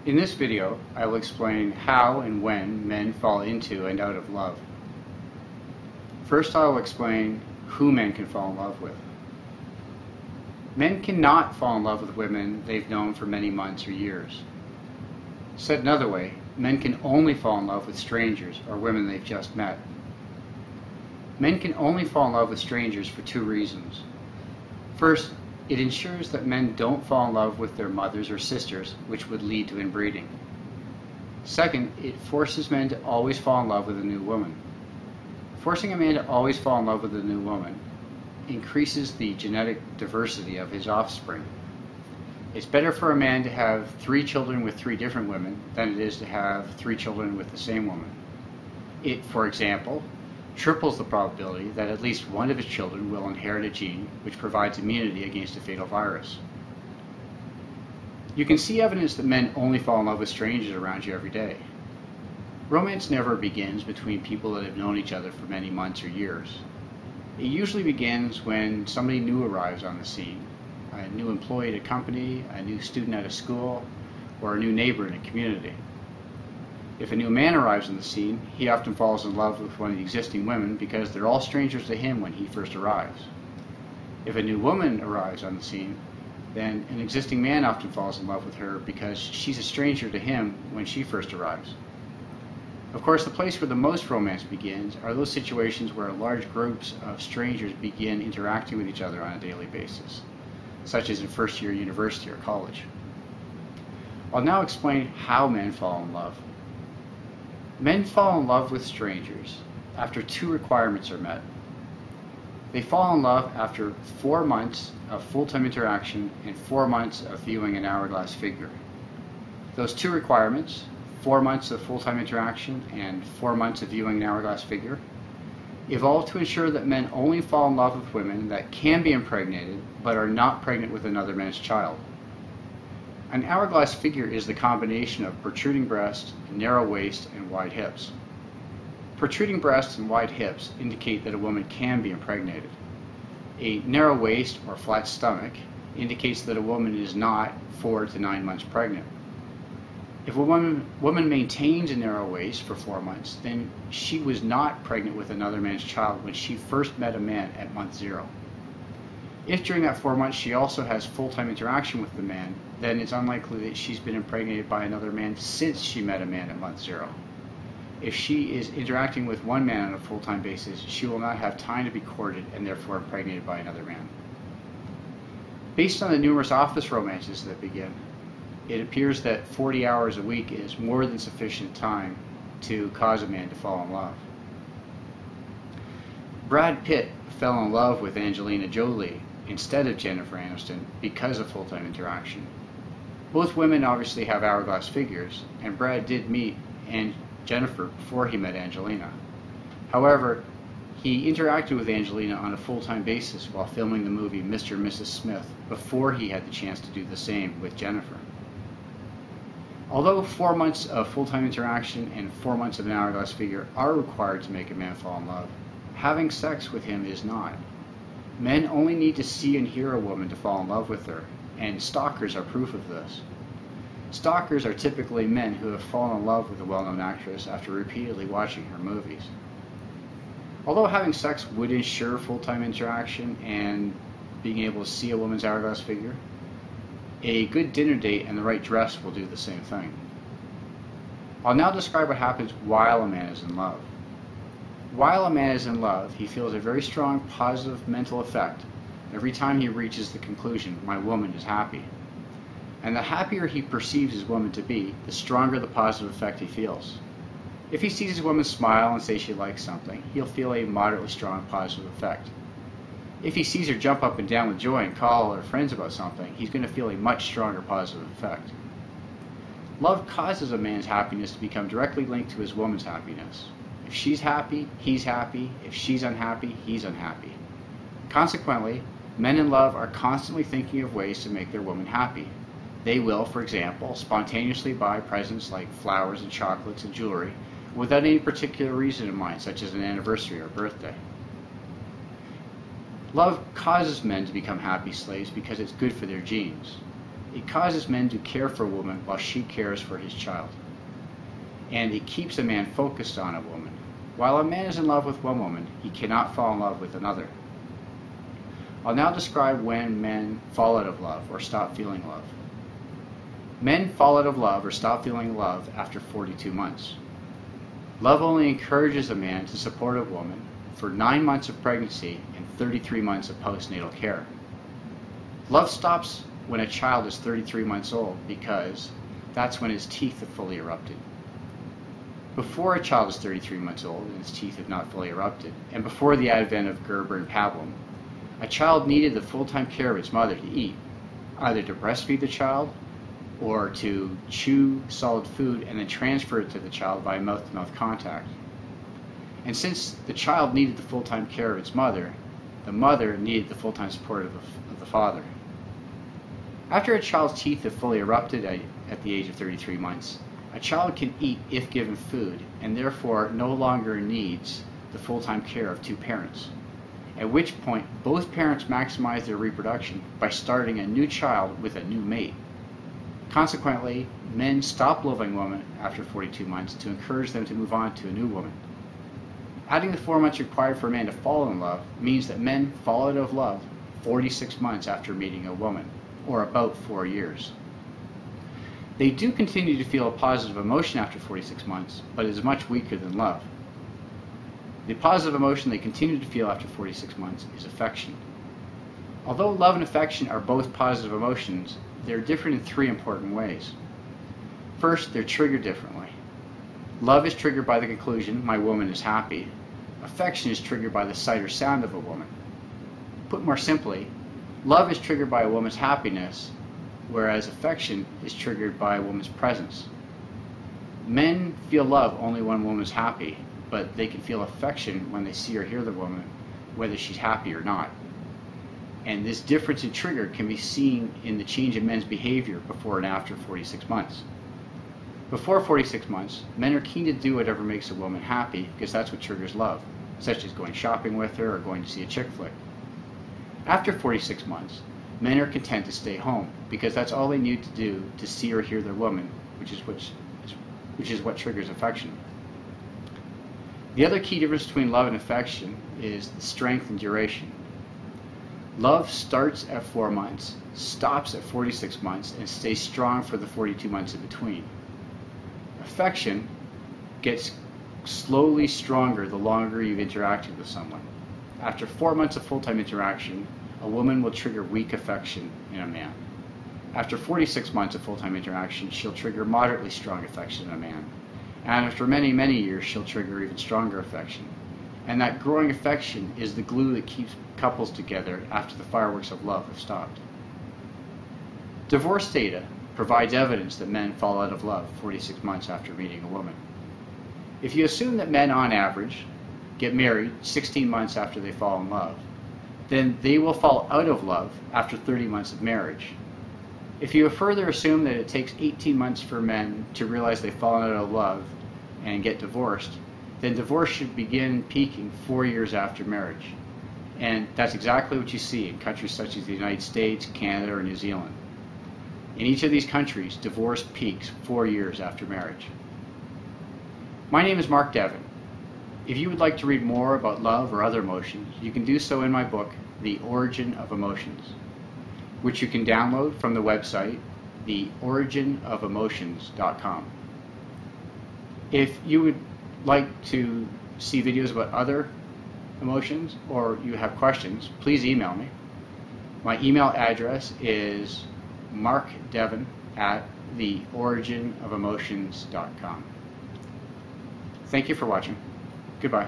In this video, I will explain how and when men fall into and out of love. First, I will explain who men can fall in love with. Men cannot fall in love with women they've known for many months or years. Said another way, men can only fall in love with strangers or women they've just met. Men can only fall in love with strangers for two reasons. First, it ensures that men don't fall in love with their mothers or sisters, which would lead to inbreeding. Second, it forces men to always fall in love with a new woman. Forcing a man to always fall in love with a new woman increases the genetic diversity of his offspring. It's better for a man to have 3 children with 3 different women than it is to have 3 children with the same woman. It, for example, triples the probability that at least one of his children will inherit a gene which provides immunity against a fatal virus. You can see evidence that men only fall in love with strangers around you every day. Romance never begins between people that have known each other for many months or years. It usually begins when somebody new arrives on the scene, a new employee at a company, a new student at a school, or a new neighbor in a community. If a new man arrives on the scene, he often falls in love with one of the existing women because they're all strangers to him when he first arrives. If a new woman arrives on the scene, then an existing man often falls in love with her because she's a stranger to him when she first arrives. Of course, the place where the most romance begins are those situations where large groups of strangers begin interacting with each other on a daily basis, such as in first year university or college. I'll now explain how men fall in love. Men fall in love with strangers after 2 requirements are met. They fall in love after 4 months of full-time interaction and 4 months of viewing an hourglass figure. Those 2 requirements, 4 months of full-time interaction and 4 months of viewing an hourglass figure, evolved to ensure that men only fall in love with women that can be impregnated but are not pregnant with another man's child. An hourglass figure is the combination of protruding breast, narrow waist, and wide hips. Protruding breasts and wide hips indicate that a woman can be impregnated. A narrow waist or flat stomach indicates that a woman is not 4 to 9 months pregnant. If a woman maintains a narrow waist for 4 months, then she was not pregnant with another man's child when she first met a man at month 0. If during that 4 months she also has full-time interaction with the man, then it's unlikely that she's been impregnated by another man since she met a man at month 0. If she is interacting with one man on a full-time basis, she will not have time to be courted and therefore impregnated by another man. Based on the numerous office romances that begin, it appears that 40 hours a week is more than sufficient time to cause a man to fall in love. Brad Pitt fell in love with Angelina Jolie instead of Jennifer Aniston because of full-time interaction. Both women obviously have hourglass figures, and Brad did meet Jennifer before he met Angelina. However, he interacted with Angelina on a full-time basis while filming the movie Mr. and Mrs. Smith before he had the chance to do the same with Jennifer. Although 4 months of full-time interaction and 4 months of an hourglass figure are required to make a man fall in love, having sex with him is not. Men only need to see and hear a woman to fall in love with her, and stalkers are proof of this. Stalkers are typically men who have fallen in love with a well-known actress after repeatedly watching her movies. Although having sex would ensure full-time interaction and being able to see a woman's hourglass figure, a good dinner date and the right dress will do the same thing. I'll now describe what happens while a man is in love. While a man is in love, he feels a very strong positive mental effect every time he reaches the conclusion, my woman is happy. And the happier he perceives his woman to be, the stronger the positive effect he feels. If he sees his woman smile and say she likes something, he'll feel a moderately strong positive effect. If he sees her jump up and down with joy and call her friends about something, he's going to feel a much stronger positive effect. Love causes a man's happiness to become directly linked to his woman's happiness. If she's happy, he's happy. If she's unhappy, he's unhappy. Consequently, men in love are constantly thinking of ways to make their woman happy. They will, for example, spontaneously buy presents like flowers and chocolates and jewelry without any particular reason in mind, such as an anniversary or birthday. Love causes men to become happy slaves because it's good for their genes. it causes men to care for a woman while she cares for his child. And it keeps a man focused on a woman. While a man is in love with one woman, he cannot fall in love with another. I'll now describe when men fall out of love or stop feeling love. Men fall out of love or stop feeling love after 42 months. Love only encourages a man to support a woman for 9 months of pregnancy and 33 months of postnatal care. Love stops when a child is 33 months old because that's when his teeth have fully erupted. Before a child is 33 months old and his teeth have not fully erupted, and before the advent of Gerber and pablum, a child needed the full-time care of its mother to eat, either to breastfeed the child or to chew solid food and then transfer it to the child by mouth-to-mouth contact. And since the child needed the full-time care of its mother, the mother needed the full-time support of the father. After a child's teeth have fully erupted at the age of 33 months, a child can eat if given food and therefore no longer needs the full-time care of two parents, at which point both parents maximize their reproduction by starting a new child with a new mate. Consequently, men stop loving women after 42 months to encourage them to move on to a new woman. Adding the 4 months required for a man to fall in love means that men fall out of love 46 months after meeting a woman, or about 4 years. They do continue to feel a positive emotion after 46 months, but it is much weaker than love. The positive emotion they continue to feel after 46 months is affection. Although love and affection are both positive emotions, they're different in 3 important ways. First, they're triggered differently. Love is triggered by the conclusion, my woman is happy. Affection is triggered by the sight or sound of a woman. Put more simply, love is triggered by a woman's happiness, whereas affection is triggered by a woman's presence. Men feel love only when a woman is happy, but they can feel affection when they see or hear the woman, whether she's happy or not. And this difference in trigger can be seen in the change in men's behavior before and after 46 months. Before 46 months, men are keen to do whatever makes a woman happy because that's what triggers love, such as going shopping with her or going to see a chick flick. After 46 months, men are content to stay home because that's all they need to do to see or hear their woman, which is what triggers affection. The other key difference between love and affection is the strength and duration. Love starts at 4 months, stops at 46 months, and stays strong for the 42 months in between. Affection gets slowly stronger the longer you've interacted with someone. After 4 months of full-time interaction, a woman will trigger weak affection in a man. After 46 months of full-time interaction, she'll trigger moderately strong affection in a man. And after many, many years, she'll trigger even stronger affection. And that growing affection is the glue that keeps couples together after the fireworks of love have stopped. Divorce data provides evidence that men fall out of love 46 months after meeting a woman. If you assume that men on average get married 16 months after they fall in love, then they will fall out of love after 30 months of marriage. If you further assume that it takes 18 months for men to realize they've fallen out of love and get divorced, then divorce should begin peaking 4 years after marriage. And that's exactly what you see in countries such as the United States, Canada, or New Zealand. In each of these countries, divorce peaks 4 years after marriage. My name is Mark Devon. If you would like to read more about love or other emotions, you can do so in my book, The Origin of Emotions, which you can download from the website, theoriginofemotions.com. If you would like to see videos about other emotions or you have questions, please email me. My email address is markdevon@theoriginofemotions.com. Thank you for watching. Goodbye.